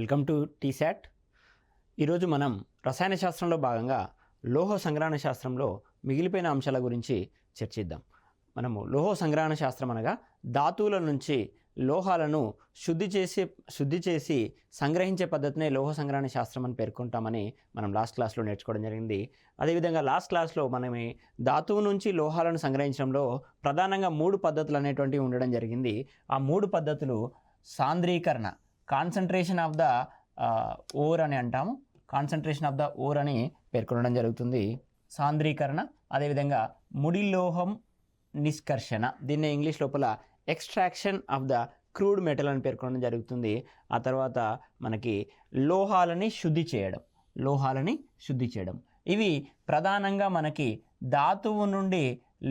Welcome to T-SAT. ఈరోజు మనం రసాయన శాస్త్రంలో భాగంగా లోహ సంగ్రహణ శాస్త్రంలో మిగిలిపోయిన అంశాల గురించి చర్చిద్దాం. మనము లోహ సంగ్రహణ శాస్త్రం అనగా ధాతువుల నుంచి లోహాలను శుద్ధి చేసి సంగ్రహించే పద్ధతినే లోహ సంగ్రహణ శాస్త్రం అని పేర్కొంటామని మనం లాస్ట్ క్లాస్లో నేర్చుకోవడం జరిగింది. అదేవిధంగా లాస్ట్ క్లాస్లో మనం ధాతువు నుంచి లోహాలను సంగ్రహించడంలో ప్రధానంగా 3 పద్ధతులు అనేటువంటివి ఉండడం జరిగింది. ఆ 3 పద్ధతులు సాంద్రీకరణ, కాన్సన్ట్రేషన్ ఆఫ్ ద ఓర్ అని అంటాము, కాన్సన్ట్రేషన్ ఆఫ్ ద ఓర్ అని పేర్కొనడం జరుగుతుంది. సాంద్రీకరణ, అదేవిధంగా ముడి లోహం నిష్కర్షణ, దీన్ని ఇంగ్లీష్ లోపల extraction of the crude metal అని పేర్కొనడం జరుగుతుంది. ఆ తర్వాత మనకి లోహాలని శుద్ధి చేయడం, ఇవి ప్రధానంగా మనకి ధాతువు నుండి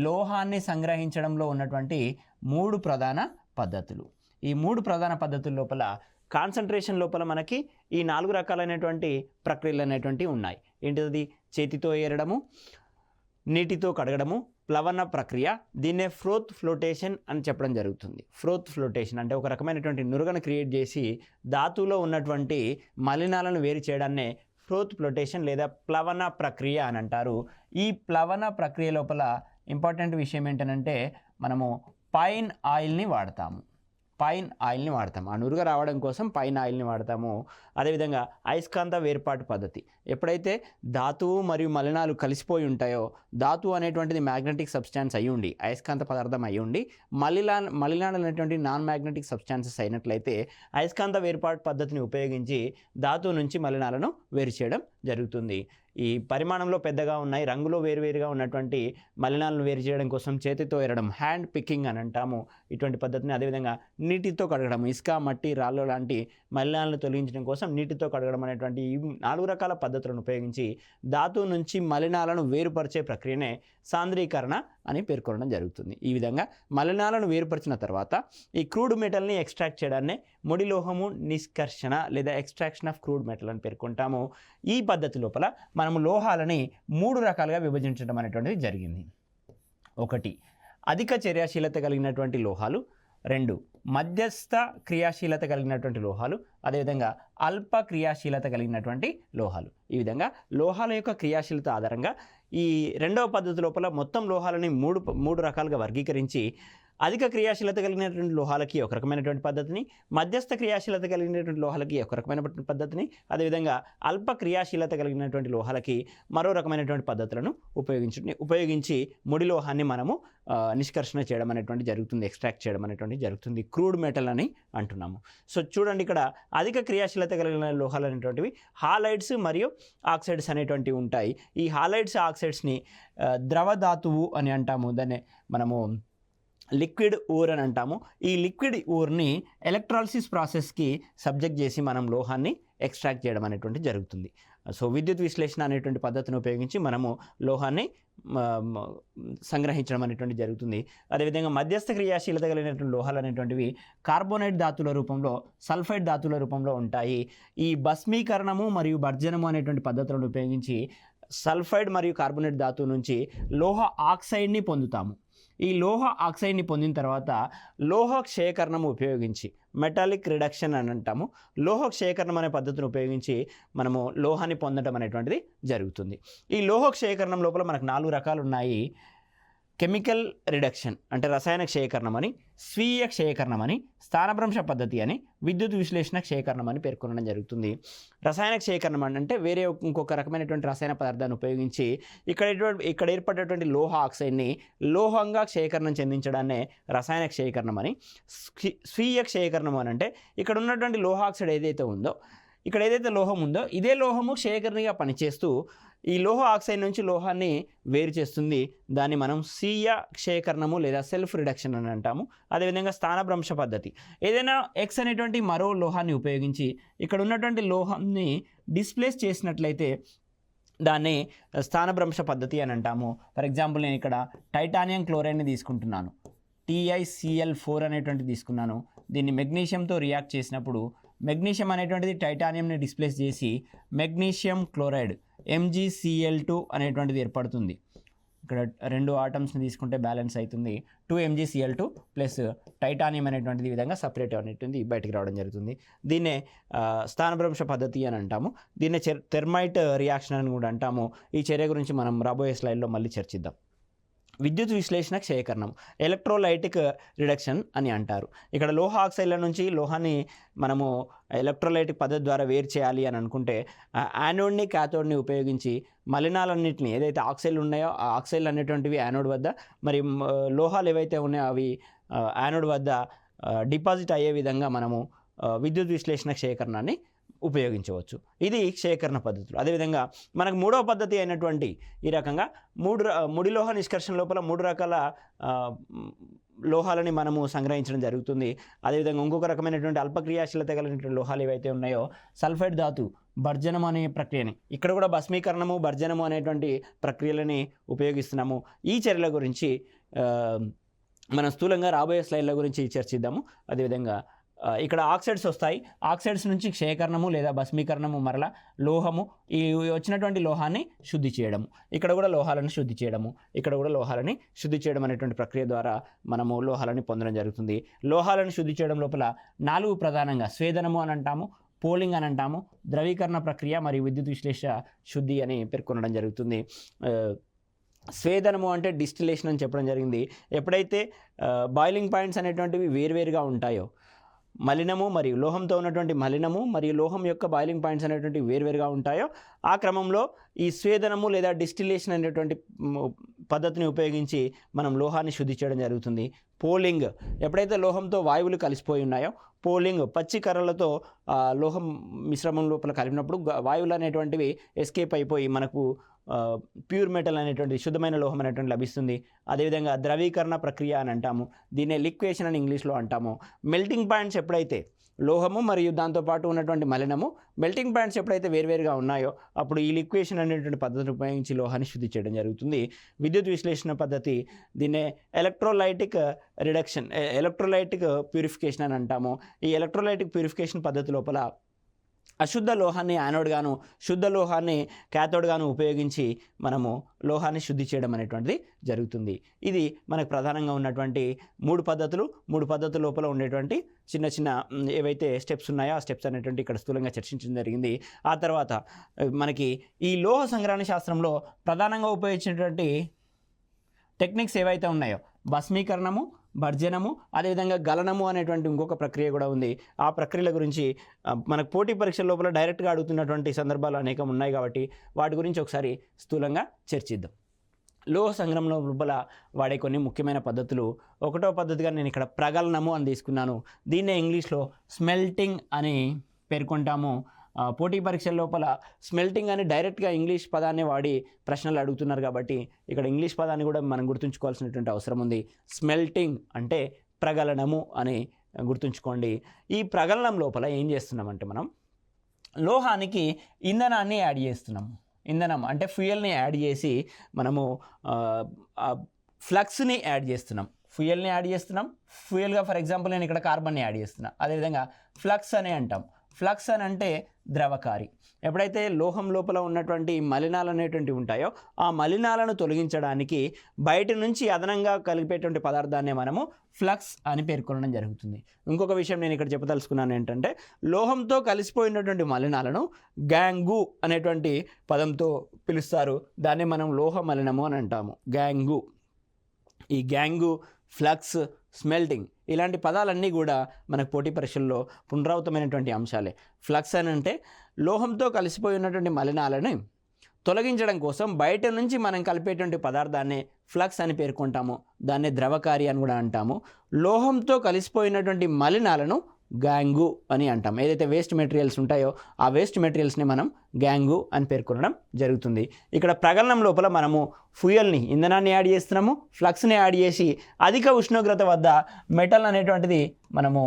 లోహాన్ని సంగ్రహించడంలో ఉన్నటువంటి 3 ప్రధాన పద్ధతులు. ఈ 3 ప్రధాన పద్ధతుల లోపల కాన్సన్ట్రేషన్ లోపల మనకి ఈ 4 రకాలైనటువంటి ప్రక్రియలు అనేటువంటివి ఉన్నాయి. ఏంటిది? చేతితో ఏరడము, నీటితో కడగడము, ప్లవన ప్రక్రియ, దీన్నే ఫ్రోత్ ఫ్లోటేషన్ అని చెప్పడం జరుగుతుంది. ఫ్రోత్ ఫ్లోటేషన్ అంటే ఒక రకమైనటువంటి నురగను క్రియేట్ చేసి ధాతువులో ఉన్నటువంటి మలినాలను వేరు చేయడాన్నే ఫ్రోత్ ఫ్లోటేషన్ లేదా ప్లవన ప్రక్రియ అని అంటారు. ఈ ప్లవన ప్రక్రియ లోపల ఇంపార్టెంట్ విషయం ఏంటంటే మనము పైన్ ఆయిల్ని వాడతాము. ఆ నురుగ రావడం కోసం పైన్ ఆయిల్ని వాడతాము. అదేవిధంగా అయస్కాంత వేర్పాటు పద్ధతి, ఎప్పుడైతే ధాతువు మరియు మలినాలు కలిసిపోయి ఉంటాయో, ధాతువు అనేటువంటిది మ్యాగ్నెటిక్ సబ్స్టాన్స్ అయి ఉండి, అయస్కాంత పదార్థం అయి ఉండి, మలినాలు అనేటువంటి నాన్ మ్యాగ్నెటిక్ సబ్స్టాన్సెస్ అయినట్లయితే అయస్కాంత వేర్పాటు పద్ధతిని ఉపయోగించి ధాతువు నుంచి మలినాలను వేరు చేయడం జరుగుతుంది. ఈ పరిమాణంలో పెద్దగా ఉన్నాయి, రంగులో వేరువేరుగా ఉన్నటువంటి మలినాలను వేరు చేయడం కోసం చేతితో ఏరడం, హ్యాండ్ పికింగ్ అని అంటాము ఇటువంటి పద్ధతిని. అదేవిధంగా నీటితో కడగడం, ఇసుక, మట్టి, రాళ్ళు లాంటి మలినాలను తొలగించడం కోసం నీటితో కడగడం అనేటువంటి ఈ 4 రకాల పద్ధతులను ఉపయోగించి ధాతువు నుంచి మలినాలను వేరుపరిచే ప్రక్రియనే సాంద్రీకరణ అని పేర్కొనడం జరుగుతుంది. ఈ విధంగా మలినాలను వేరుపరిచిన తర్వాత ఈ క్రూడ్ మెటల్ని ఎక్స్ట్రాక్ట్ చేయడాన్నే ముడి లోహము నిష్కర్షణ లేదా ఎక్స్ట్రాక్షన్ ఆఫ్ క్రూడ్ మెటల్ అని పేర్కొంటాము. ఈ పద్ధతి లోపల మనము లోహాలని 3 రకాలుగా విభజించడం అనేటువంటిది జరిగింది. 1 అధిక చర్యాశీలత కలిగినటువంటి లోహాలు, 2 మధ్యస్థ క్రియాశీలత కలిగినటువంటి లోహాలు, అదేవిధంగా అల్ప క్రియాశీలత కలిగినటువంటి లోహాలు. ఈ విధంగా లోహాల యొక్క క్రియాశీలత ఆధారంగా ఈ 2వ పద్ధతి లోపల మొత్తం లోహాలని 3 రకాలుగా వర్గీకరించి అధిక క్రియాశీలత కలిగినటువంటి లోహాలకి ఒక రకమైనటువంటి పద్ధతిని, మధ్యస్థ క్రియాశీలత కలిగినటువంటి లోహాలకి ఒక రకమైనటువంటి పద్ధతిని, అదేవిధంగా అల్ప క్రియాశీలత కలిగినటువంటి లోహాలకి మరో రకమైనటువంటి పద్ధతులను ఉపయోగించి ముడి లోహాన్ని మనము నిష్కర్షణ చేయడం అనేటువంటి జరుగుతుంది, ఎక్స్ట్రాక్ట్ చేయడం అనేటువంటి జరుగుతుంది. క్రూడ్ మెటల్ అని అంటున్నాము. సో చూడండి, ఇక్కడ అధిక క్రియాశీలత కలిగిన లోహాలు అనేటువంటివి హాలైడ్స్ మరియు ఆక్సైడ్స్ అనేటువంటివి ఉంటాయి. ఈ హాలైడ్స్, ఆక్సైడ్స్ని ద్రవ ధాతువు అని అంటాము. దాన్ని మనము లిక్విడ్ ఊర్ అని అంటాము. ఈ లిక్విడ్ ఊర్ని ఎలక్ట్రాలిసిస్ ప్రాసెస్కి సబ్జెక్ట్ చేసి మనం లోహాన్ని ఎక్స్ట్రాక్ట్ చేయడం అనేటువంటి జరుగుతుంది. సో విద్యుత్ విశ్లేషణ అనేటువంటి పద్ధతిని ఉపయోగించి మనము లోహాన్ని సంగ్రహించడం అనేటువంటి జరుగుతుంది. అదేవిధంగా మధ్యస్థ క్రియాశీలత కలిగినటువంటి లోహాలు అనేటువంటివి కార్బోనేట్ ధాతువుల రూపంలో, సల్ఫైడ్ ధాతువుల రూపంలో ఉంటాయి. ఈ భస్మీకరణము మరియు భర్జనము అనేటువంటి పద్ధతులను ఉపయోగించి సల్ఫైడ్ మరియు కార్బోనేట్ ధాతువు నుంచి లోహ ఆక్సైడ్ని పొందుతాము. ఈ లోహ ఆక్సైడ్ని పొందిన తర్వాత లోహ క్షయకరణం ఉపయోగించి, మెటాలిక్ రిడక్షన్ అని అంటాము, లోహ క్షయకరణం అనే పద్ధతిని ఉపయోగించి మనము లోహాన్ని పొందడం అనేటువంటిది జరుగుతుంది. ఈ లోహ క్షయకరణం లోపల మనకు 4 రకాలు ఉన్నాయి. కెమికల్ రిడక్షన్ అంటే రసాయన క్షయకరణం అని, స్వీయ క్షయకరణం అని, స్థానభ్రంశ పద్ధతి అని, విద్యుత్ విశ్లేషణ క్షయకరణం అని పేర్కొనడం జరుగుతుంది. రసాయన క్షయకరణం అంటే వేరే ఇంకొక రకమైనటువంటి రసాయన పదార్థాన్ని ఉపయోగించి ఇక్కడ ఏర్పడేటువంటి లోహ ఆక్సైడ్ని లోహంగా క్షయకరణం చెందించడాన్నే రసాయన క్షయకరణం అని. స్వీయ క్షయకరణం అని అంటే ఇక్కడ ఉన్నటువంటి లోహ ఆక్సైడ్ ఏదైతే ఉందో, ఇక్కడ ఏదైతే లోహం ఉందో ఇదే లోహము క్షయకరణిగా పనిచేస్తూ ఈ లోహ ఆక్సైడ్ నుంచి లోహాన్ని వేరు చేస్తుంది. దాన్ని మనం స్వీయ క్షయకరణము లేదా సెల్ఫ్ రిడక్షన్ అని అంటాము. అదేవిధంగా స్థానభ్రంశ పద్ధతి, ఏదైనా ఎక్స్ అనేటువంటి మరో లోహాన్ని ఉపయోగించి ఇక్కడ ఉన్నటువంటి లోహాన్ని డిస్ప్లేస్ చేసినట్లయితే దాన్ని స్థానభ్రంశ పద్ధతి అని అంటాము. ఫర్ ఎగ్జాంపుల్ నేను ఇక్కడ టైటానియం క్లోరైడ్ని తీసుకుంటున్నాను, TiCl4 అనేటువంటి తీసుకున్నాను. దీన్ని మెగ్నీషియంతో రియాక్ట్ చేసినప్పుడు మెగ్నీషియం అనేటువంటిది టైటానియంని డిస్ప్లేస్ చేసి మెగ్నీషియం క్లోరైడ్ MgCl2 అనేటువంటిది ఏర్పడుతుంది. ఇక్కడ 2 ఆటమ్స్ని తీసుకుంటే బ్యాలెన్స్ అవుతుంది 2 MgCl2 ప్లస్ టైటానియం అనేటువంటిది ఈ విధంగా సపరేట్ అనేటువంటి బయటికి రావడం జరుగుతుంది. దీన్నే స్థానభ్రంశ పద్ధతి అని అంటాము. దీన్నే థెర్మైట్ రియాక్షన్ అని కూడా అంటాము. ఈ చర్య గురించి మనం రాబోయే స్లైడ్లో మళ్ళీ చర్చిద్దాం. విద్యుత్ విశ్లేషణ క్షయకరణం, ఎలక్ట్రోలైటిక్ రిడక్షన్ అని అంటారు. ఇక్కడ లోహ ఆక్సైడ్ల నుంచి లోహాన్ని మనము ఎలక్ట్రోలైటిక్ పద్ధతి ద్వారా వేరు చేయాలి అని అనుకుంటే యానోడ్ని క్యాథోడ్ని ఉపయోగించి మలినాలన్నింటినీ ఏదైతే ఆక్సైడ్లు ఉన్నాయో ఆ ఆక్సైడ్లు అనేటువంటివి యానోడ్ వద్ద, మరి లోహాలు ఏవైతే ఉన్నాయో అవి యానోడ్ వద్ద డిపాజిట్ అయ్యే విధంగా మనము విద్యుత్ విశ్లేషణ క్షయకరణాన్ని ఉపయోగించవచ్చు. ఇది క్షయకరణ పద్ధతులు. అదేవిధంగా మనకు మూడవ పద్ధతి అయినటువంటి ఈ రకంగా ముడి లోహ నిష్కర్షణ లోపల 3 రకాల లోహాలని మనము సంగ్రహించడం జరుగుతుంది. అదేవిధంగా ఇంకొక రకమైనటువంటి అల్పక్రియాశీలత కలిగినటువంటి లోహాలు ఏవైతే ఉన్నాయో సల్ఫైడ్ ధాతు భర్జనం అనే ప్రక్రియని, ఇక్కడ కూడా భస్మీకరణము భర్జనము అనేటువంటి ప్రక్రియలని ఉపయోగిస్తున్నాము. ఈ చర్యల గురించి మనం స్థూలంగా రాబోయే స్లైడ్ల గురించి చర్చిద్దాము. అదేవిధంగా ఇక్కడ ఆక్సైడ్స్ వస్తాయి. ఆక్సైడ్స్ నుంచి క్షయకరణము లేదా భస్మీకరణము, మరలా లోహము, ఈ వచ్చినటువంటి లోహాన్ని శుద్ధి చేయడము, ఇక్కడ కూడా లోహాలను శుద్ధి చేయడము, ఇక్కడ కూడా లోహాలని శుద్ధి చేయడం అనేటువంటి ప్రక్రియ ద్వారా మనము లోహాలని పొందడం జరుగుతుంది. లోహాలను శుద్ధి చేయడం లోపల 4 ప్రధానంగా స్వేదనము అని అంటాము, పోలింగ్ అని అంటాము, ద్రవీకరణ ప్రక్రియ మరియు విద్యుత్ విశ్లేష శుద్ధి అని పేర్కొనడం జరుగుతుంది. స్వేదనము అంటే డిస్టిలేషన్ అని చెప్పడం జరిగింది. ఎప్పుడైతే బాయిలింగ్ పాయింట్స్ అనేటువంటివి వేరువేరుగా ఉంటాయో, మలినము మరియు లోహంతో ఉన్నటువంటి మలినము మరియు లోహం యొక్క బాయిలింగ్ పాయింట్స్ అనేటువంటి వేరువేరుగా ఉంటాయో ఆ క్రమంలో ఈ స్వేదనము లేదా డిస్టిలేషన్ అనేటువంటి పద్ధతిని ఉపయోగించి మనం లోహాన్ని శుద్ధి చేయడం జరుగుతుంది. పోలింగ్, ఎప్పుడైతే లోహంతో వాయువులు కలిసిపోయి ఉన్నాయో పోలింగ్, పచ్చి కర్రలతో లోహం మిశ్రమం లోపల కలిపినప్పుడు వాయువులు అనేటువంటివి ఎస్కేప్ అయిపోయి మనకు ప్యూర్ మెటల్ అనేటువంటి శుద్ధమైన లోహం అనేటువంటి లభిస్తుంది. అదేవిధంగా ద్రవీకరణ ప్రక్రియ అని అంటాము, దీన్నే లిక్వేషన్ అని ఇంగ్లీష్లో అంటాము. మెల్టింగ్ పాయింట్స్ ఎప్పుడైతే లోహము మరియు దాంతోపాటు ఉన్నటువంటి మలినము మెల్టింగ్ పాయింట్స్ ఎప్పుడైతే వేరువేరుగా ఉన్నాయో అప్పుడు ఈ లిక్వేషన్ అనేటువంటి పద్ధతిని ఉపయోగించి లోహాన్ని శుద్ధి చేయడం జరుగుతుంది. విద్యుత్ విశ్లేషణ పద్ధతి దీన్నే ఎలక్ట్రోలైటిక్ రిడక్షన్, ఎలక్ట్రోలైటిక్ ప్యూరిఫికేషన్ అని అంటాము. ఈ ఎలక్ట్రోలైటిక్ ప్యూరిఫికేషన్ పద్ధతి లోపల అశుద్ధ లోహాన్ని యానోడ్ గాను, శుద్ధ లోహాన్ని క్యాథోడ్ గాను ఉపయోగించి మనము లోహాన్ని శుద్ధి చేయడం అనేటువంటిది జరుగుతుంది. ఇది మనకు ప్రధానంగా ఉన్నటువంటి 3 పద్ధతులు. 3 పద్ధతుల లోపల ఉండేటువంటి చిన్న చిన్న ఏవైతే స్టెప్స్ ఉన్నాయో ఆ స్టెప్స్ అనేటువంటి ఇక్కడ స్థూలంగా చర్చించడం జరిగింది. ఆ తర్వాత మనకి ఈ లోహ సంగ్రహణ శాస్త్రంలో ప్రధానంగా ఉపయోగించినటువంటి టెక్నిక్స్ ఏవైతే ఉన్నాయో భస్మీకరణము, భర్జనము, అదేవిధంగా గలనము అనేటువంటి ఇంకొక ప్రక్రియ కూడా ఉంది. ఆ ప్రక్రియల గురించి మనకు పోటీ పరీక్షల లోపల డైరెక్ట్గా అడుగుతున్నటువంటి సందర్భాలు అనేకం ఉన్నాయి కాబట్టి వాటి గురించి ఒకసారి స్థూలంగా చర్చిద్దాం. లోహ సంగ్రహం లోపల వాడే కొన్ని ముఖ్యమైన పద్ధతులు. 1వ పద్ధతిగా నేను ఇక్కడ ప్రగలనము అని తీసుకున్నాను. దీన్నే ఇంగ్లీష్లో స్మెల్టింగ్ అని పేర్కొంటాము. పోటీ పరీక్షల లోపల స్మెల్టింగ్ అని డైరెక్ట్గా ఇంగ్లీష్ పదాన్ని వాడి ప్రశ్నలు అడుగుతున్నారు కాబట్టి ఇక్కడ ఇంగ్లీష్ పదాన్ని కూడా మనం గుర్తుంచుకోవాల్సినటువంటి అవసరం ఉంది. స్మెల్టింగ్ అంటే ప్రగలనము అని గుర్తుంచుకోండి. ఈ ప్రగలనం లోపల ఏం చేస్తున్నామంటే మనం లోహానికి ఇంధనాన్ని యాడ్ చేస్తున్నాము. ఇంధనం అంటే ఫ్యూయల్ని యాడ్ చేసి మనము ఫ్లక్స్ని యాడ్ చేస్తున్నాం. ఫ్యూయల్ని యాడ్ చేస్తున్నాం. ఫ్యూయల్గా ఫర్ ఎగ్జాంపుల్ నేను ఇక్కడ కార్బన్ని యాడ్ చేస్తున్నా. అదేవిధంగా ఫ్లక్స్ అని అంటాం. ఫ్లక్స్ అని అంటే ద్రవకారి. ఎప్పుడైతే లోహం లోపల ఉన్నటువంటి మలినాలు అనేటువంటివి ఉంటాయో ఆ మలినాలను తొలగించడానికి బయట నుంచి అదనంగా కలిపేటువంటి పదార్థాన్ని మనము ఫ్లక్స్ అని పేర్కొనడం జరుగుతుంది. ఇంకొక విషయం నేను ఇక్కడ చెప్పదలుచుకున్నాను ఏంటంటే లోహంతో కలిసిపోయినటువంటి మలినాలను గ్యాంగు అనేటువంటి పదంతో పిలుస్తారు. దాన్ని మనం లోహ మలినము అని అంటాము, గ్యాంగు. ఈ గ్యాంగు, ఫ్లక్స్, స్మెల్టింగ్ ఇలాంటి పదాలన్నీ కూడా మనకు పోటీ పరీక్షల్లో పునరావృతమైనటువంటి అంశాలే. ఫ్లక్స్ అని అంటే లోహంతో కలిసిపోయి ఉన్నటువంటి మలినాలని తొలగించడం కోసం బయట నుంచి మనం కలిపేటువంటి పదార్థాన్ని ఫ్లక్స్ అని పేర్కొంటాము. దాన్ని ద్రవకారి అని కూడా అంటాము. లోహంతో కలిసిపోయినటువంటి మలినాలను గ్యాంగు అని అంటాం. ఏదైతే వేస్ట్ మెటీరియల్స్ ఉంటాయో ఆ వేస్ట్ మెటీరియల్స్ని మనం గ్యాంగు అని పేర్కొనడం జరుగుతుంది. ఇక్కడ ప్రగలనం లోపల మనము ఫ్యూయల్ని, ఇంధనాన్ని యాడ్ చేస్తున్నాము, ఫ్లక్స్ని యాడ్ చేసి అధిక ఉష్ణోగ్రత వద్ద మెటల్ అనేటువంటిది మనము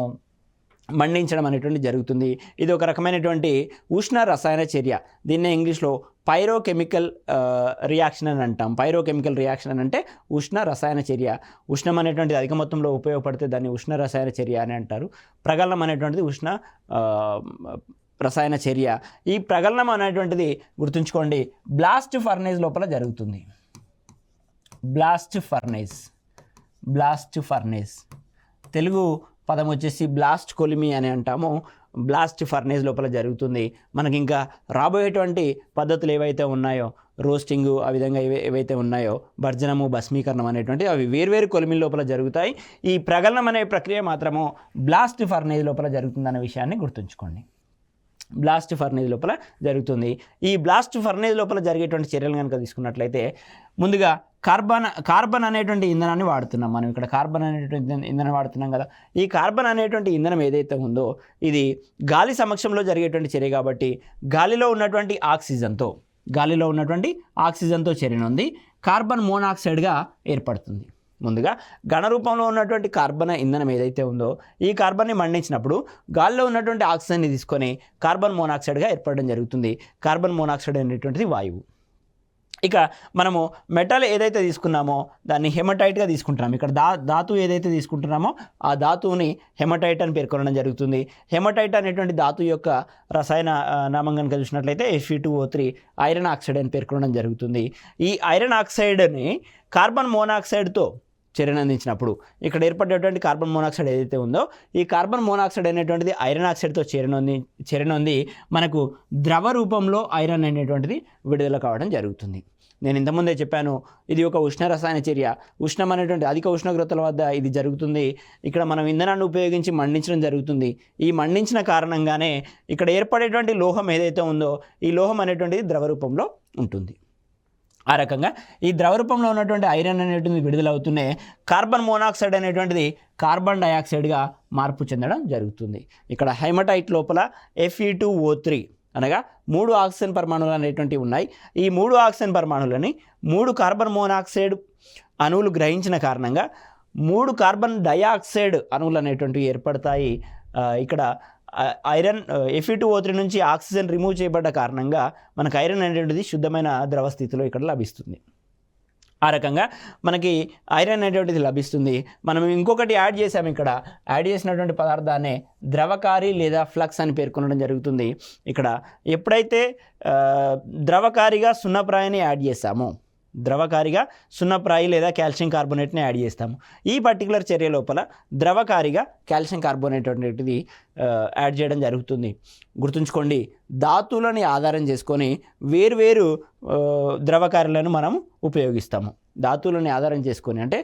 మండించడం అనేటువంటి జరుగుతుంది. ఇది ఒక రకమైనటువంటి ఉష్ణ రసాయన చర్య. దీన్నే ఇంగ్లీష్లో పైరోకెమికల్ రియాక్షన్ అని అంటాం. పైరోకెమికల్ రియాక్షన్ అని అంటే ఉష్ణ రసాయన చర్య. ఉష్ణం అనేటువంటిది అధిక మొత్తంలో ఉపయోగపడితే దాన్ని ఉష్ణ రసాయన చర్య అని అంటారు. ప్రగలనం అనేటువంటిది ఉష్ణ రసాయన చర్య. ఈ ప్రగలనం అనేటువంటిది గుర్తుంచుకోండి బ్లాస్ట్ ఫర్నేజ్ లోపల జరుగుతుంది. బ్లాస్ట్ ఫర్నేస్ తెలుగు పదం వచ్చేసి బ్లాస్ట్ కొలిమి అని అంటాము. బ్లాస్ట్ ఫర్నేస్ లోపల జరుగుతుంది. మనకి ఇంకా రాబోయేటువంటి పద్ధతులు ఏవైతే ఉన్నాయో, రోస్టింగు, ఆ విధంగా ఏవైతే ఉన్నాయో, భర్జనము, భస్మీకరణం అనేటువంటి అవి వేర్వేరు కొలిమిల లోపల జరుగుతాయి. ఈ ప్రగలనం అనే ప్రక్రియ మాత్రము బ్లాస్ట్ ఫర్నేస్ లోపల జరుగుతుందనే విషయాన్ని గుర్తుంచుకోండి. బ్లాస్ట్ ఫర్నేస్ లోపల జరుగుతుంది. ఈ బ్లాస్ట్ ఫర్నేస్ లోపల జరిగేటువంటి చర్యలు కనుక తీసుకున్నట్లయితే, ముందుగా కార్బన్ అనేటువంటి ఇంధనాన్ని వాడుతున్నాం మనం. ఇక్కడ కార్బన్ అనేటువంటి ఇంధనం వాడుతున్నాం కదా. ఈ కార్బన్ అనేటువంటి ఇంధనం ఏదైతే ఉందో ఇది గాలి సమక్షంలో జరిగేటువంటి చర్య కాబట్టి గాలిలో ఉన్నటువంటి ఆక్సిజన్తో చర్యనుంది కార్బన్ మోనాక్సైడ్గా ఏర్పడుతుంది. ముందుగా ఘన రూపంలో ఉన్నటువంటి కార్బన్ ఇంధనం ఏదైతే ఉందో ఈ కార్బన్ని మండించినప్పుడు గాలిలో ఉన్నటువంటి ఆక్సిజన్ని తీసుకొని కార్బన్ మోనాక్సైడ్గా ఏర్పడడం జరుగుతుంది. కార్బన్ మోనాక్సైడ్ అనేటువంటిది వాయువు. ఇక మనము మెటల్ ఏదైతే తీసుకున్నామో దాన్ని హెమటైట్గా తీసుకుంటున్నాము. ఇక్కడ ధాతువు ఏదైతే తీసుకుంటున్నామో ఆ ధాతువుని హెమటైట్ అని పేర్కొనడం జరుగుతుంది. హెమటైట్ అనేటువంటి ధాతువు యొక్క రసాయన నామం కనుక చూసినట్లయితే Fe2O3 ఐరన్ ఆక్సైడ్ అని పేర్కొనడం జరుగుతుంది. ఈ ఐరన్ ఆక్సైడ్ని కార్బన్ మోనాక్సైడ్తో చర్యనందించినప్పుడు ఇక్కడ ఏర్పడేటువంటి కార్బన్ మోనాక్సైడ్ ఏదైతే ఉందో ఈ కార్బన్ మోనాక్సైడ్ అనేటువంటిది ఐరన్ ఆక్సైడ్తో చర్యనొంది మనకు ద్రవ రూపంలో ఐరన్ అనేటువంటిది విడుదల కావడం జరుగుతుంది. నేను ఇంతకుముందే చెప్పాను, ఇది ఒక ఉష్ణ రసాయన చర్య. ఉష్ణం అనేటువంటి అధిక ఉష్ణోగ్రతల వద్ద ఇది జరుగుతుంది. ఇక్కడ మనం ఇంధనాన్ని ఉపయోగించి మండించడం జరుగుతుంది. ఈ మండించిన కారణంగానే ఇక్కడ ఏర్పడేటువంటి లోహం ఏదైతే ఉందో ఈ లోహం అనేటువంటిది ద్రవ రూపంలో ఉంటుంది. ఆ రకంగా ఈ ద్రవ రూపంలో ఉన్నటువంటి ఐరన్ అనేటువంటిది విడుదలవుతూనే కార్బన్ మోనాక్సైడ్ అనేటువంటిది కార్బన్ డయాక్సైడ్గా మార్పు చెందడం జరుగుతుంది. ఇక్కడ హెమటైట్ లోపల Fe2O3 అనగా 3 ఆక్సిజన్ పరమాణువులు అనేటువంటివి ఉన్నాయి. ఈ 3 ఆక్సిజన్ పరమాణువులని 3 కార్బన్ మోనాక్సైడ్ అణువులు గ్రహించిన కారణంగా 3 కార్బన్ డయాక్సైడ్ అణువులు అనేటువంటివి ఏర్పడతాయి. ఇక్కడ ఐరన్ Fe2O3 నుంచి ఆక్సిజన్ రిమూవ్ చేయబడ్డ కారణంగా మనకు ఐరన్ అనేటువంటిది శుద్ధమైన ద్రవ స్థితిలో ఇక్కడ లభిస్తుంది. ఆ రకంగా మనకి ఐరన్ అనేటువంటిది లభిస్తుంది. మనం ఇంకొకటి యాడ్ చేసాము. ఇక్కడ యాడ్ చేసినటువంటి పదార్థాన్ని ద్రవకారి లేదా ఫ్లక్స్ అని పేర్కొనడం జరుగుతుంది. ఇక్కడ ఎప్పుడైతే ద్రవకారిగా సున్నప్రాయిని యాడ్ చేస్తామో, ద్రవకారిగా సున్నప్రాయి లేదా కాల్షియం కార్బోనేట్ని యాడ్ చేస్తాము. ఈ పర్టికులర్ చర్య లోపల ద్రవకారిగా కాల్షియం కార్బోనేట్ అనేటిది యాడ్ చేయడం జరుగుతుంది. గుర్తుంచుకోండి, ధాతువులని ఆధారం చేసుకొని వేర్వేరు ద్రవకారులను మనం ఉపయోగిస్తాము. ధాతువులని ఆధారం చేసుకొని అంటే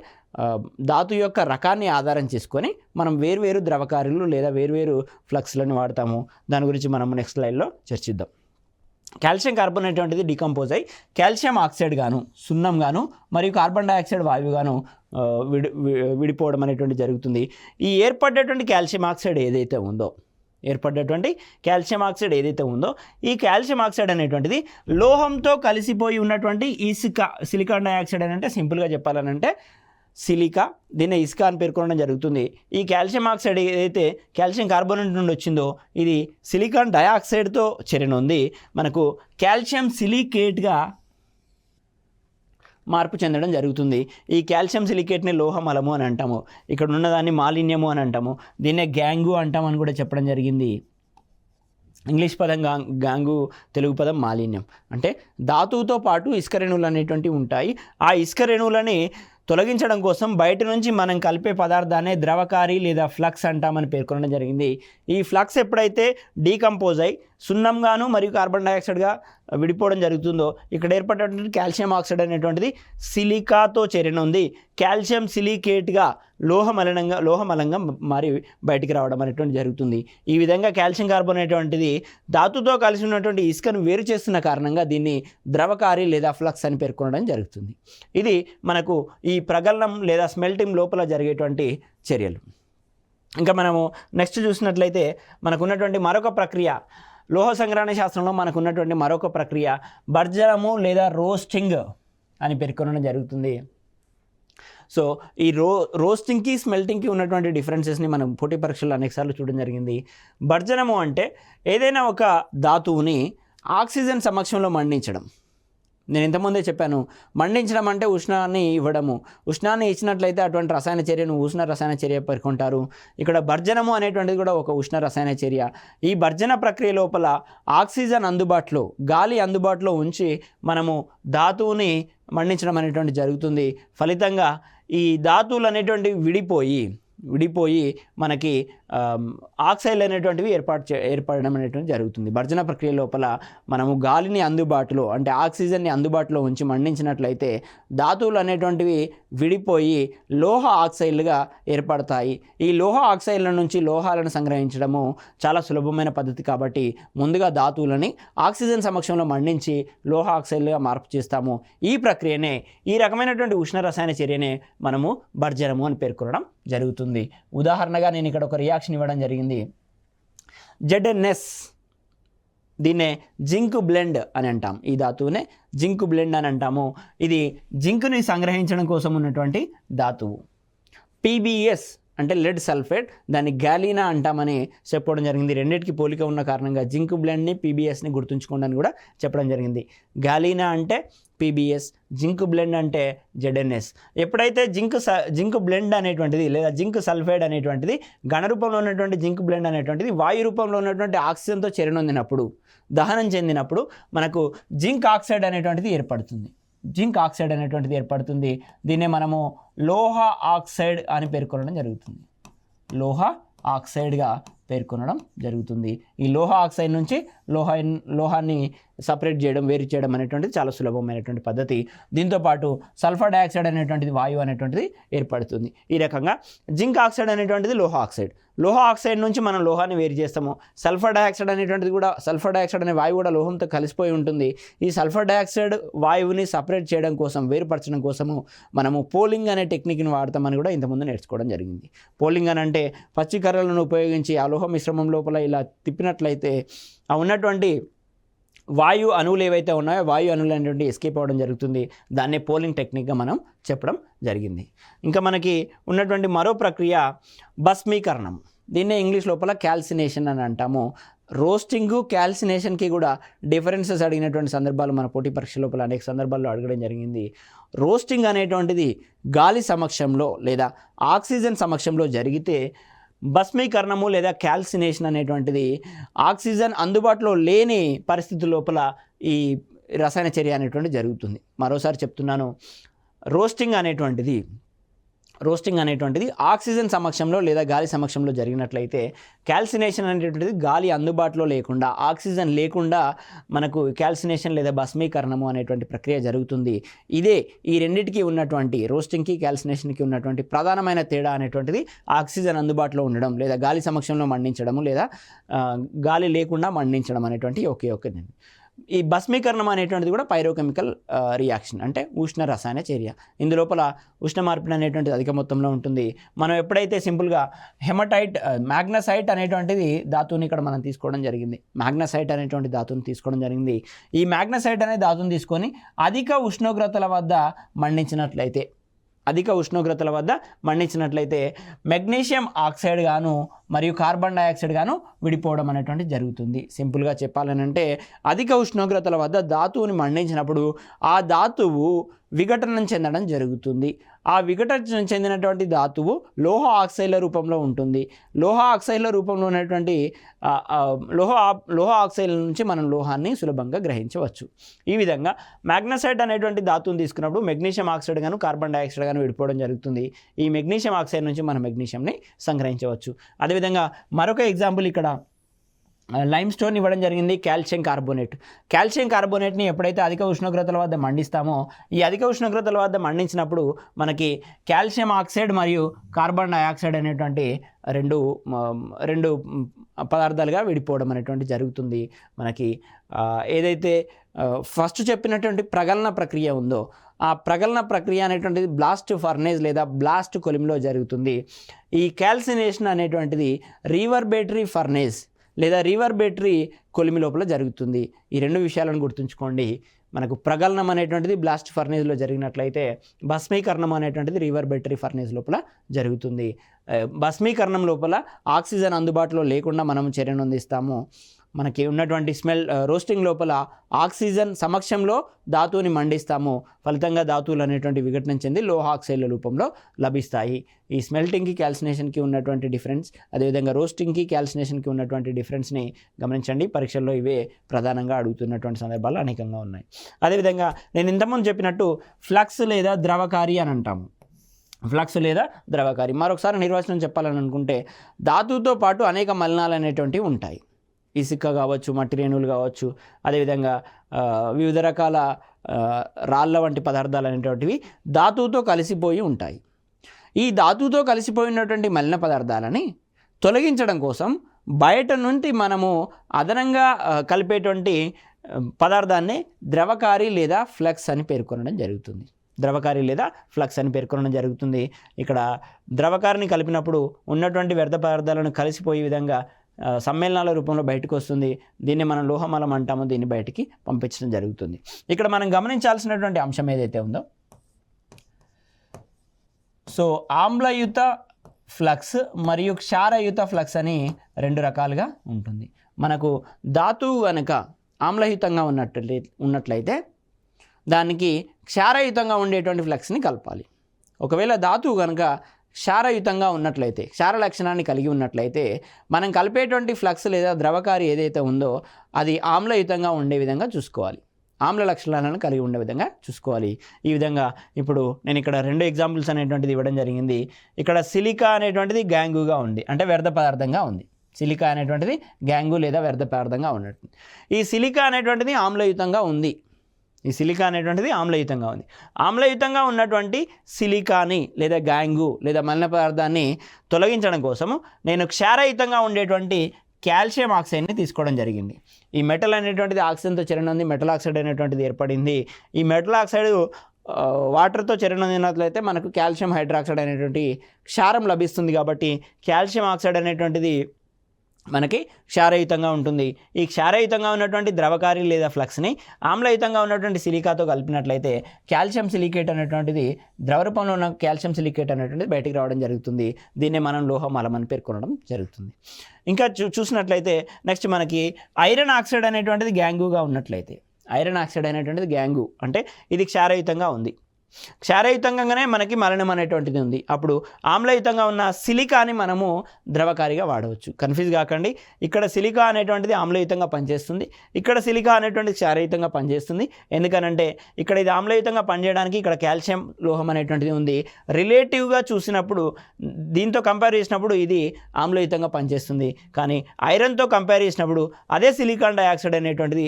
ధాతు యొక్క రకాన్ని ఆధారం చేసుకొని మనం వేర్వేరు ద్రవకారులు లేదా వేర్వేరు ఫ్లక్స్లను వాడతాము. దాని గురించి మనం నెక్స్ట్ స్లైడ్లో చర్చిద్దాం. కాల్షియం కార్బోనేట్ అనేటువంటిది డికంపోజ్ అయ్యి కాల్షియం ఆక్సైడ్ గాను, సున్నం గాను మరియు కార్బన్ డైఆక్సైడ్ వాయువుగాను విడిపోవడం అనేటువంటి జరుగుతుంది. ఈ ఏర్పడేటువంటి కాల్షియం ఆక్సైడ్ ఏదైతే ఉందో ఈ కాల్షియం ఆక్సైడ్ అనేటువంటిది లోహంతో కలిసిపోయి ఉన్నటువంటి సిలికాన్ డైఆక్సైడ్ అని అంటే సింపుల్గా చెప్పాలనంటే సిలికా, దీన్ని ఇసుక అని పేర్కొనడం జరుగుతుంది. ఈ కాల్షియం ఆక్సైడ్ ఏదైతే కాల్షియం కార్బోనేట్ నుండి వచ్చిందో ఇది సిలికాన్ డయాక్సైడ్తో చర్యనుంది మనకు కాల్షియం సిలికేట్గా మార్పు చెందడం జరుగుతుంది. ఈ కాల్షియం సిలికేట్ని లోహమలము అని అంటాము. ఇక్కడ ఉన్నదాన్ని మాలిన్యము అని అంటాము. దీన్నే గ్యాంగు అంటామని కూడా చెప్పడం జరిగింది. ఇంగ్లీష్ పదం గాంగు, తెలుగు పదం మాలిన్యం. అంటే ధాతువుతో పాటు ఇసుక రేణువులు అనేటువంటివి ఉంటాయి. ఆ ఇసుక రేణువులని తొలగించడం కోసం బయట నుంచి మనం కలిపే పదార్థాన్ని ద్రవకారి లేదా ఫ్లక్స్ అంటామని పేర్కొనడం జరిగింది. ఈ ఫ్లక్స్ ఎప్పుడైతే డీకంపోజ్ అయ్యి సున్నంగాను మరియు కార్బన్ డైఆక్సైడ్గా విడిపోవడం జరుగుతుందో ఇక్కడ ఏర్పడేటువంటి కాల్షియం ఆక్సైడ్ అనేటువంటిది సిలికాతో చేరినుంది కాల్షియం సిలికేట్గా లోహమలంగా మారి బయటికి రావడం అనేటువంటి జరుగుతుంది. ఈ విధంగా కాల్షియం కార్బన్ అనేటువంటిది ధాతుతో కలిసి ఉన్నటువంటి ఇసుకను వేరు చేస్తున్న కారణంగా దీన్ని ద్రవకారి లేదా ఫ్లక్స్ అని పేర్కొనడం జరుగుతుంది. ఇది మనకు ఈ ప్రగలనం లేదా స్మెల్టింగ్ లోపల జరిగేటువంటి చర్యలు. ఇంకా మనము నెక్స్ట్ చూసినట్లయితే మనకున్నటువంటి మరొక ప్రక్రియ, లోహ సంగ్రహణ శాస్త్రంలో మనకున్నటువంటి మరొక ప్రక్రియ భర్జనము లేదా రోస్టింగ్ అని పేర్కొనడం జరుగుతుంది. సో ఈ రోస్టింగ్కి స్మెల్టింగ్కి ఉన్నటువంటి డిఫరెన్సెస్ని మనం పోటీ పరీక్షల్లో అనేకసార్లు చూడడం జరిగింది. భర్జనము అంటే ఏదైనా ఒక ధాతువుని ఆక్సిజన్ సమక్షంలో మండించడం. నేను ఇంతకుముందే చెప్పాను, మండించడం అంటే ఉష్ణాన్ని ఇవ్వడము. ఉష్ణాన్ని ఇచ్చినట్లయితే అటువంటి రసాయన చర్యను ఉష్ణ రసాయన చర్య పేర్కొంటారు. ఇక్కడ భర్జనము అనేటువంటిది కూడా ఒక ఉష్ణ రసాయన చర్య. ఈ భర్జన ప్రక్రియ లోపల ఆక్సిజన్ అందుబాటులో, గాలి అందుబాటులో ఉంచి మనము ధాతువుని మండించడం అనేటువంటి జరుగుతుంది. ఫలితంగా ఈ ధాతువులు అనేటువంటివి విడిపోయి మనకి ఆక్సైడ్లు అనేటువంటివి ఏర్పడడం అనేటువంటి జరుగుతుంది. భర్జన ప్రక్రియ లోపల మనము గాలిని అందుబాటులో, అంటే ఆక్సిజన్ని అందుబాటులో ఉంచి మండించినట్లయితే ధాతువులు అనేటువంటివి విడిపోయి లోహ ఆక్సైడ్లుగా ఏర్పడతాయి. ఈ లోహ ఆక్సైడ్ల నుంచి లోహాలను సంగ్రహించడము చాలా సులభమైన పద్ధతి కాబట్టి ముందుగా ధాతువులని ఆక్సిజన్ సమక్షంలో మండించి లోహ ఆక్సైడ్లుగా మార్పు చేస్తాము. ఈ ప్రక్రియనే, ఈ రకమైనటువంటి ఉష్ణ రసాయన చర్యనే మనము భర్జనము అని పేర్కొనడం జరుగుతుంది. ఉదాహరణగా నేను ఇక్కడ ఒక రియాక్షన్ ఇవ్వడం జరిగింది. ZnS, దీన్నే జింక్ బ్లెండ్ అని అంటాం. ఈ ధాతువునే జింక్ బ్లెండ్ అని అంటాము. ఇది జింక్ని సంగ్రహించడం కోసం ఉన్నటువంటి ధాతువు. PbS అంటే లెడ్ సల్ఫేట్, దాన్ని గ్యాలీనా అంటామని చెప్పడం జరిగింది. రెండింటికి పోలిక ఉన్న కారణంగా జింక్ బ్లెండ్ని PbSని గుర్తుంచుకోండి అని కూడా చెప్పడం జరిగింది. గ్యాలీనా అంటే PbS, జింక్ బ్లెండ్ అంటే ZnS. ఎప్పుడైతే జింక్ బ్లెండ్ అనేటువంటిది లేదా జింక్ సల్ఫైడ్ అనేటువంటిది ఘన రూపంలో ఉన్నటువంటి జింక్ బ్లెండ్ అనేటువంటిది వాయు రూపంలో ఉన్నటువంటి ఆక్సిజన్తో చెరనొందినప్పుడు, దహనం చెందినప్పుడు మనకు జింక్ ఆక్సైడ్ అనేటువంటిది ఏర్పడుతుంది. దీన్నే మనము లోహ ఆక్సైడ్ అని పేర్కొనడం జరుగుతుంది. లోహ ఆక్సైడ్గా పేర్కొనడం జరుగుతుంది. ఈ లోహ ఆక్సైడ్ నుంచి లోహాన్ని సపరేట్ చేయడం, వేరు చేయడం అనేటువంటిది చాలా సులభమైనటువంటి పద్ధతి. దీంతోపాటు సల్ఫర్ డయాక్సైడ్ అనేటువంటిది వాయువు అనేటువంటిది ఏర్పడుతుంది. ఈ రకంగా జింక్ ఆక్సైడ్ అనేటువంటిది లోహ ఆక్సైడ్ నుంచి మనం లోహాన్ని వేరు చేస్తాము. సల్ఫర్ డయాక్సైడ్ అనే వాయువు కూడా లోహంతో కలిసిపోయి ఉంటుంది. ఈ సల్ఫర్ డయాక్సైడ్ వాయువుని సపరేట్ చేయడం కోసం, వేరుపరచడం కోసము మనము పోలింగ్ అనే టెక్నిక్ని వాడతామని కూడా ఇంతకుముందు నేర్చుకోవడం జరిగింది. పోలింగ్ అని అంటే పచ్చి కర్రలను ఉపయోగించి ఆ లోహ మిశ్రమం లోపల ఇలా తిప్పినట్లయితే ఆ ఉన్నటువంటి వాయు అణువులు ఏవైతే ఉన్నాయో వాయు అణువులు అనేటువంటి ఎస్కేప్ అవ్వడం జరుగుతుంది. దాన్నే పోలింగ్ టెక్నిక్గా మనం చెప్పడం జరిగింది. ఇంకా మనకి ఉన్నటువంటి మరో ప్రక్రియ భస్మీకరణం. దీన్నే ఇంగ్లీష్ లోపల క్యాల్సినేషన్ అని అంటాము. రోస్టింగ్, క్యాల్సినేషన్కి కూడా డిఫరెన్సెస్ అడిగినటువంటి సందర్భాలు మన పోటీ పరీక్ష లోపల అనేక సందర్భాల్లో అడగడం జరిగింది. రోస్టింగ్ అనేటువంటిది గాలి సమక్షంలో లేదా ఆక్సిజన్ సమక్షంలో జరిగితే, భస్మీకరణము లేదా క్యాల్సినేషన్ అనేటువంటిది ఆక్సిజన్ అందుబాటులో లేని పరిస్థితి లోపల ఈ రసాయన చర్య అనేటువంటిది జరుగుతుంది. మరోసారి చెప్తున్నాను, రోస్టింగ్ అనేటువంటిది ఆక్సిజన్ సమక్షంలో లేదా గాలి సమక్షంలో జరిగినట్లయితే, క్యాల్సినేషన్ అనేటువంటిది గాలి అందుబాటులో లేకుండా, ఆక్సిజన్ లేకుండా మనకు క్యాల్సినేషన్ లేదా భస్మీకరణము అనేటువంటి ప్రక్రియ జరుగుతుంది. ఇదే ఈ రెండింటికి ఉన్నటువంటి, రోస్టింగ్కి క్యాల్సినేషన్కి ఉన్నటువంటి ప్రధానమైన తేడా అనేటువంటిది ఆక్సిజన్ అందుబాటులో ఉండడం లేదా గాలి సమక్షంలో మండించడము లేదా గాలి లేకుండా మండించడం అనేటువంటి ఒకే ఈ భస్మీకరణం అనేటువంటిది కూడా పైరోకెమికల్ రియాక్షన్, అంటే ఉష్ణ రసాయన చర్య. ఇందులోపల ఉష్ణ మార్పిడి అనేటువంటిది అధిక మొత్తంలో ఉంటుంది. మనం ఎప్పుడైతే సింపుల్గా మ్యాగ్నసైట్ అనేటువంటిది ధాతువుని ఇక్కడ మనం తీసుకోవడం జరిగింది. ఈ మ్యాగ్నసైట్ అనే ధాతువుని తీసుకొని అధిక ఉష్ణోగ్రతల వద్ద మండించినట్లయితే మెగ్నీషియం ఆక్సైడ్ గాను మరియు కార్బన్ డయాక్సైడ్ గాను విడిపోవడం అనేటువంటి జరుగుతుంది. సింపుల్గా చెప్పాలనంటే అధిక ఉష్ణోగ్రతల వద్ద ధాతువుని మండించినప్పుడు ఆ ధాతువు విఘటనం చెందడం జరుగుతుంది. ఆ విఘటన చెందినటువంటి ధాతువు లోహ ఆక్సైడ్ల రూపంలో ఉంటుంది. లోహ ఆక్సైడ్ల నుంచి మనం లోహాన్ని సులభంగా గ్రహించవచ్చు. ఈ విధంగా మ్యాగ్నసైట్ అనేటువంటి ధాతువుని తీసుకున్నప్పుడు మెగ్నీషియం ఆక్సైడ్ గాను కార్బన్ డయాక్సైడ్ గాను విడిపోవడం జరుగుతుంది. ఈ మెగ్నీషియం ఆక్సైడ్ నుంచి మనం మెగ్నీషియంని సంగ్రహించవచ్చు. అదేవిధంగా మరొక ఎగ్జాంపుల్ ఇక్కడ లైమ్ స్టోన్ ఇవ్వడం జరిగింది. కాల్షియం కార్బోనేట్ని ఎప్పుడైతే అధిక ఉష్ణోగ్రతల వద్ద మండిస్తామో, ఈ అధిక ఉష్ణోగ్రతల వద్ద మండించినప్పుడు మనకి కాల్షియం ఆక్సైడ్ మరియు కార్బన్ డయాక్సైడ్ అనేటువంటి రెండు పదార్థాలుగా విడిపోవడం అనేటువంటి జరుగుతుంది. మనకి ఏదైతే ఫస్ట్ చెప్పినటువంటి ప్రగలన ప్రక్రియ ఉందో, ఆ ప్రగలన ప్రక్రియ అనేటువంటిది బ్లాస్ట్ ఫర్నేజ్ లేదా బ్లాస్ట్ కొలిమిలో జరుగుతుంది. ఈ క్యాల్సినేషన్ అనేటువంటిది రీవర్బేటరీ ఫర్నేజ్ లేదా రీవర్బేటరీ కొలిమి లోపల జరుగుతుంది. ఈ రెండు విషయాలను గుర్తుంచుకోండి. మనకు ప్రగలనం అనేటువంటిది బ్లాస్ట్ ఫర్నేజ్లో జరిగినట్లయితే, భస్మీకరణం అనేటువంటిది రీవర్బేటరీ ఫర్నేజ్ లోపల జరుగుతుంది. భస్మీకరణం లోపల ఆక్సిజన్ అందుబాటులో లేకుండా మనం చర్యను అందిస్తాము. మనకి ఉన్నటువంటి రోస్టింగ్ లోపల ఆక్సిజన్ సమక్షంలో ధాతువుని మండిస్తాము, ఫలితంగా ధాతువులు అనేటువంటి విఘటనం చెంది లోహ ఆక్సైడ్ల రూపంలో లభిస్తాయి. ఈ స్మెల్టింగ్కి క్యాల్సినేషన్కి ఉన్నటువంటి డిఫరెన్స్, అదేవిధంగా రోస్టింగ్కి క్యాల్సినేషన్కి ఉన్నటువంటి డిఫరెన్స్ని గమనించండి. పరీక్షల్లో ఇవే ప్రధానంగా అడుగుతున్నటువంటి సందర్భాలు అనేకంగా ఉన్నాయి. అదేవిధంగా నేను ఇంతకుముందు చెప్పినట్టు ఫ్లక్స్ లేదా ద్రవకారి అని అంటాము. ఫ్లక్స్ లేదా ద్రవకారి మరొకసారి నిర్వచనం చెప్పాలని అనుకుంటే, ధాతువుతో పాటు అనేక మలినాలు అనేటువంటివి ఉంటాయి. ఇసుక కావచ్చు, మట్టి రేణువులు కావచ్చు, అదేవిధంగా వివిధ రకాల రాళ్ళ వంటి పదార్థాలు అనేటువంటివి ధాతువుతో కలిసిపోయి ఉంటాయి. ఈ ధాతువుతో కలిసిపోయినటువంటి మలిన పదార్థాలని తొలగించడం కోసం బయట నుండి మనము అదనంగా కలిపేటువంటి పదార్థాన్ని ద్రవకారి లేదా ఫ్లక్స్ అని పేర్కొనడం జరుగుతుంది. ద్రవకారి లేదా ఫ్లక్స్ అని పేర్కొనడం జరుగుతుంది. ఇక్కడ ద్రవకారిని కలిపినప్పుడు ఉన్నటువంటి వ్యర్థ పదార్థాలను కలిసిపోయే విధంగా సమ్మేళనాల రూపంలో బయటకు వస్తుంది. దీన్ని మనం లోహమలం అంటామో, దీన్ని బయటికి పంపించడం జరుగుతుంది. ఇక్కడ మనం గమనించాల్సినటువంటి అంశం ఏదైతే ఉందో, సో ఆమ్లయుత ఫ్లక్స్ మరియు క్షారయుత ఫ్లక్స్ అని రెండు రకాలుగా ఉంటుంది. మనకు ధాతువు కనుక ఆమ్లయుతంగా ఉన్నట్లయితే దానికి క్షారయుతంగా ఉండేటువంటి ఫ్లక్స్ని కలపాలి. ఒకవేళ ధాతువు కనుక క్షారయుతంగా ఉన్నట్లయితే, క్షార లక్షణాన్ని కలిగి ఉన్నట్లయితే, మనం కలిపేటువంటి ఫ్లక్స్ లేదా ద్రవకారి ఏదైతే ఉందో అది ఆమ్లయుతంగా ఉండే విధంగా చూసుకోవాలి, ఆమ్ల లక్షణాలను కలిగి ఉండే విధంగా చూసుకోవాలి. ఈ విధంగా ఇప్పుడు నేను ఇక్కడ 2 ఎగ్జాంపుల్స్ అనేటువంటిది ఇవ్వడం జరిగింది. ఇక్కడ సిలికా అనేటువంటిది గ్యాంగుగా ఉంది, అంటే వ్యర్థ పదార్థంగా ఉంది. సిలికా అనేటువంటిది గ్యాంగు లేదా వ్యర్థ పదార్థంగా ఉన్నట్టు. ఈ సిలికా అనేటువంటిది ఆమ్లయుతంగా ఉంది. ఈ సిలికా అనేటువంటిది ఆమ్లయుతంగా ఉంది. ఆమ్లయుతంగా ఉన్నటువంటి సిలికాని లేదా గ్యాంగు లేదా మలిన పదార్థాన్ని తొలగించడం కోసము నేను క్షారయుతంగా ఉండేటువంటి కాల్షియం ఆక్సైడ్ని తీసుకోవడం జరిగింది. ఈ మెటల్ అనేటువంటిది ఆక్సిజన్తో చర్య ఉంది, మెటల్ ఆక్సైడ్ అనేటువంటిది ఏర్పడింది. ఈ మెటల్ ఆక్సైడ్ వాటర్తో చర్య నొందినట్లయితే మనకు కాల్షియం హైడ్రాక్సైడ్ అనేటువంటి క్షారం లభిస్తుంది. కాబట్టి కాల్షియం ఆక్సైడ్ అనేటువంటిది మనకి క్షారయుతంగా ఉంటుంది. ఈ క్షారయుతంగా ఉన్నటువంటి ద్రవకారి లేదా ఫ్లక్స్ని ఆమ్లయుతంగా ఉన్నటువంటి సిలికాతో కలిపినట్లయితే కాల్షియం సిలికేట్ అనేటువంటిది, ద్రవ రూపంలో ఉన్న కాల్షియం సిలికేట్ అనేటువంటిది బయటికి రావడం జరుగుతుంది. దీన్నే మనం లోహమలం అని పేర్కొనడం జరుగుతుంది. ఇంకా చూసినట్లయితే నెక్స్ట్ మనకి ఐరన్ ఆక్సైడ్ అనేటువంటిది గ్యాంగుగా ఉన్నట్లయితే, ఐరన్ ఆక్సైడ్ అనేటువంటిది గ్యాంగు అంటే ఇది క్షారయుతంగా ఉంది. క్షారయుతంగానే మనకి మలినం అనేటువంటిది ఉంది. అప్పుడు ఆమ్లయుతంగా ఉన్న సిలికాని మనము ద్రవకారిగా వాడవచ్చు. కన్ఫ్యూజ్ కాకండి, ఇక్కడ సిలికా అనేటువంటిది ఆమ్లయుతంగా పనిచేస్తుంది, ఇక్కడ సిలికా అనేటువంటిది క్షారయుతంగా పనిచేస్తుంది. ఎందుకనంటే ఇక్కడ ఇది ఆమ్లయుతంగా పనిచేయడానికి ఇక్కడ కాల్షియం లోహం అనేటువంటిది ఉంది. రిలేటివ్గా చూసినప్పుడు, దీంతో కంపేర్ చేసినప్పుడు ఇది ఆమ్లయుతంగా పనిచేస్తుంది. కానీ ఐరన్తో కంపేర్ చేసినప్పుడు అదే సిలికాన్ డయాక్సైడ్ అనేటువంటిది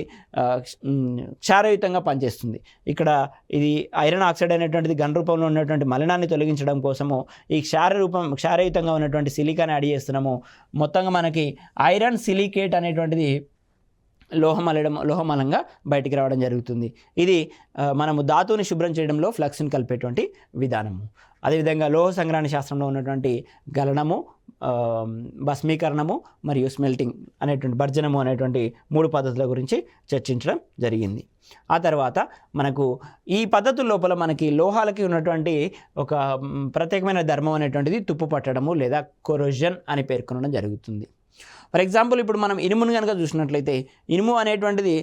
క్షారయుతంగా పనిచేస్తుంది. ఇక్కడ ఇది ఐరన్ ఆక్సైడ్ అనేటువంటిది ఘన రూపంలో ఉన్నటువంటి మలినాన్ని తొలగించడం కోసము ఈ క్షారయుతంగా ఉన్నటువంటి సిలికాని యాడ్ చేస్తున్నాము. మొత్తంగా మనకి ఐరన్ సిలికేట్ అనేటువంటిది లోహమలంగా బయటికి రావడం జరుగుతుంది. ఇది మనము ధాతువుని శుభ్రం చేయడంలో ఫ్లక్స్ని కలిపేటువంటి విధానము. అదేవిధంగా లోహ సంగ్రహణ శాస్త్రంలో ఉన్నటువంటి గలనము, భస్మీకరణము మరియు స్మెల్టింగ్ అనేటువంటి భర్జనము అనేటువంటి 3 పద్ధతుల గురించి చర్చించడం జరిగింది. ఆ తర్వాత మనకు ఈ పద్ధతుల లోపల మనకి లోహాలకి ఉన్నటువంటి ఒక ప్రత్యేకమైన ధర్మం అనేటువంటిది తుప్పు పట్టడము లేదా కొరోజన్ అని పేర్కొనడం జరుగుతుంది. ఫర్ ఎగ్జాంపుల్ ఇప్పుడు మనం ఇనుమును కనుక చూసినట్లయితే, ఇనుము అనేటువంటిది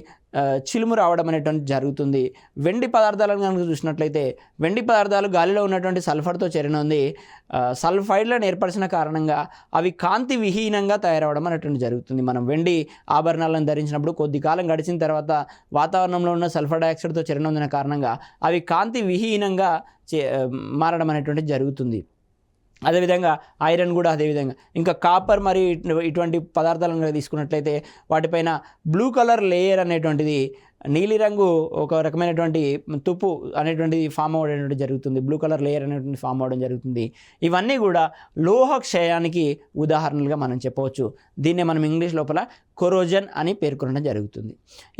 చిలుము రావడం అనేటువంటి జరుగుతుంది. వెండి పదార్థాలను కనుక చూసినట్లయితే, వెండి పదార్థాలు గాలిలో ఉన్నటువంటి సల్ఫర్తో చేరినది సల్ఫైడ్లను ఏర్పరిచిన కారణంగా అవి కాంతి విహీనంగా తయారవడం అనేటువంటి జరుగుతుంది. మనం వెండి ఆభరణాలను ధరించినప్పుడు కొద్ది కాలం గడిచిన తర్వాత వాతావరణంలో ఉన్న సల్ఫర్ డయాక్సైడ్తో చేరినందున కారణంగా అవి కాంతి విహీనంగా మారడం అనేటువంటిది జరుగుతుంది. అదేవిధంగా ఐరన్ కూడా అదేవిధంగా. ఇంకా కాపర్ మరియు ఇటువంటి పదార్థాలను తీసుకున్నట్లయితే వాటిపైన బ్లూ కలర్ లేయర్ అనేటువంటిది, నీలిరంగు ఒక రకమైనటువంటి తుప్పు అనేటువంటిది ఫామ్ అవ్వడం జరుగుతుంది. బ్లూ కలర్ లేయర్ అనేటువంటి ఫామ్ అవ్వడం జరుగుతుంది. ఇవన్నీ కూడా లోహ క్షయానికి ఉదాహరణలుగా మనం చెప్పవచ్చు. దీన్నే మనం ఇంగ్లీష్ లోపల కొరోజన్ అని పేర్కొనడం జరుగుతుంది.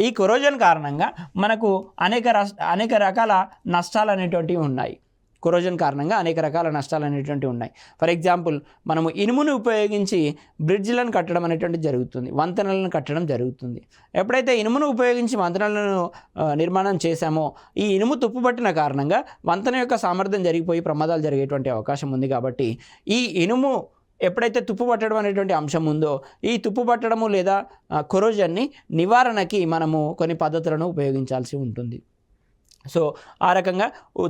ఈ కొరోజన్ కారణంగా మనకు అనేక రకాల నష్టాలు అనేటువంటివి ఉన్నాయి. కొరోజన్ కారణంగా అనేక రకాల నష్టాలు అనేటువంటివి ఉన్నాయి. ఫర్ ఎగ్జాంపుల్ మనము ఇనుమును ఉపయోగించి బ్రిడ్జ్లను కట్టడం అనేటువంటిది జరుగుతుంది, వంతెనలను కట్టడం జరుగుతుంది. ఎప్పుడైతే ఇనుమును ఉపయోగించి వంతెనలను నిర్మాణం చేశామో ఈ ఇనుము తుప్పుపట్టిన కారణంగా వంతెన యొక్క సామర్థ్యం జరిగిపోయి ప్రమాదాలు జరిగేటువంటి అవకాశం ఉంది. కాబట్టి ఈ ఇనుము ఎప్పుడైతే తుప్పు పట్టడం అనేటువంటి అంశం ఉందో ఈ తుప్పు పట్టడము లేదా కొరోజన్ని నివారణకి మనము కొన్ని పద్ధతులను ఉపయోగించాల్సి ఉంటుంది. సో ఆ రకంగా